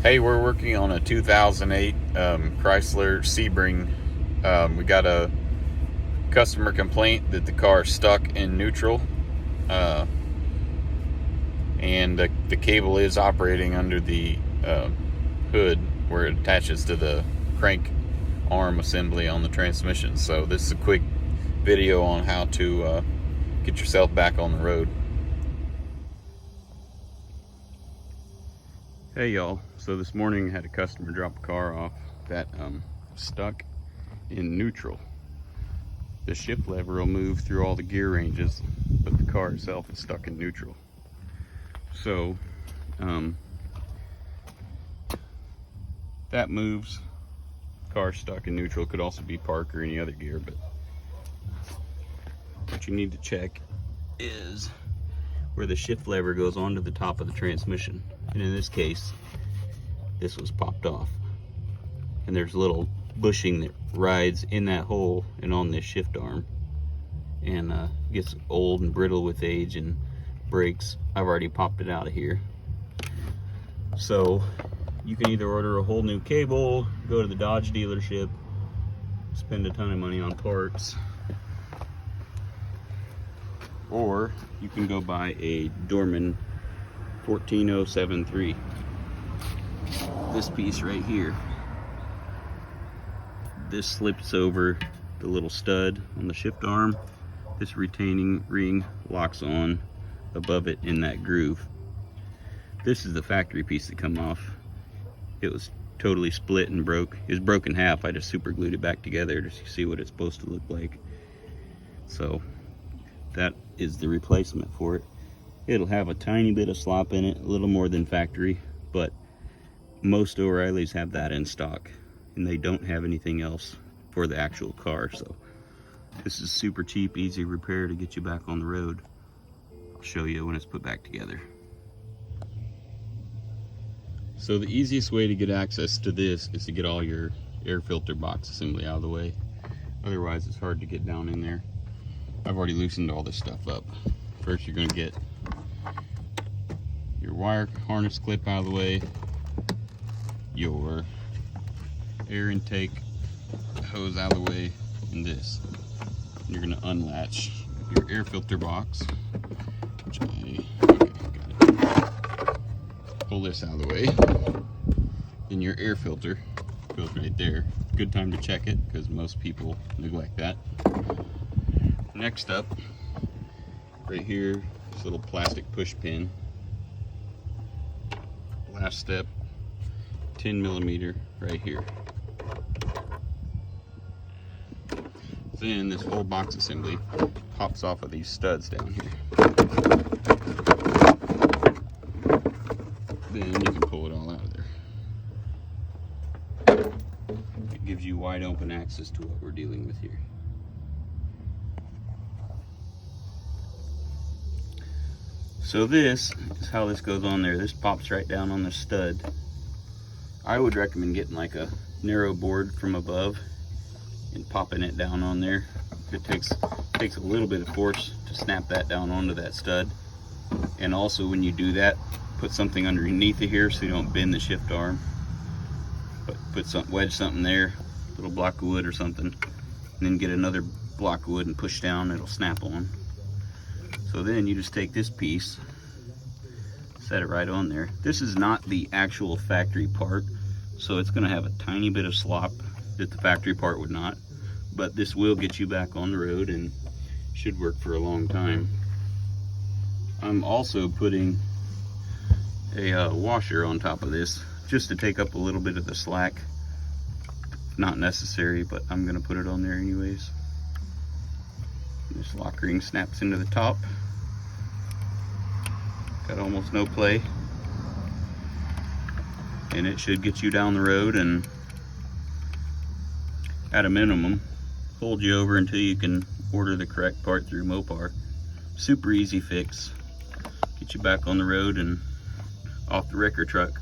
Hey, we're working on a 2008 Chrysler Sebring. We got a customer complaint that the car is stuck in neutral, and the cable is operating under the hood where it attaches to the crank arm assembly on the transmission. So this is a quick video on how to get yourself back on the road. Hey y'all, so this morning I had a customer drop a car off that stuck in neutral. The shift lever will move through all the gear ranges, but the car itself is stuck in neutral. So that moves. Car stuck in neutral. Could also be park or any other gear, but what you need to check is where the shift lever goes onto the top of the transmission. And in this case, this was popped off. And there's a little bushing that rides in that hole and on this shift arm. And gets old and brittle with age and breaks. I've already popped it out of here. So you can either order a whole new cable, go to the Dodge dealership, spend a ton of money on parts, or you can go buy a Dorman 14073. This piece right here, this slips over the little stud on the shift arm. This retaining ring locks on above it in that groove. This is the factory piece that come off. It was totally split and broke. It was broken in half. I just super glued it back together to see what it's supposed to look like. So that is the replacement for it. It'll have a tiny bit of slop in it, a little more than factory, but most O'Reillys have that in stock, and they don't have anything else for the actual car. So this is super cheap, easy repair to get you back on the road. I'll show you when it's put back together. So the easiest way to get access to this is to get all your air filter box assembly out of the way. Otherwise it's hard to get down in there. I've already loosened all this stuff up. First you're going to get your wire harness clip out of the way, your air intake hose out of the way, and this. And you're going to unlatch your air filter box, which got it. Pull this out of the way. Then your air filter goes right there. Good time to check it because most people neglect that. Next up, right here, this little plastic push pin. Last step, 10mm right here. Then this whole box assembly pops off of these studs down here. Then you can pull it all out of there. It gives you wide open access to what we're dealing with here. So this is how this goes on there. This pops right down on the stud. I would recommend getting like a narrow board from above and popping it down on there. It takes a little bit of force to snap that down onto that stud. And also when you do that, put something underneath it here so you don't bend the shift arm. But wedge something there, a little block of wood or something, and then get another block of wood and push down, it'll snap on. So then you just take this piece, set it right on there. This is not the actual factory part, so it's gonna have a tiny bit of slop that the factory part would not, but this will get you back on the road and should work for a long time. I'm also putting a washer on top of this just to take up a little bit of the slack. Not necessary, but I'm gonna put it on there anyways. This lock ring snaps into the top. Got almost no play. And it should get you down the road and at a minimum hold you over until you can order the correct part through Mopar. Super easy fix. Get you back on the road and off the wrecker truck.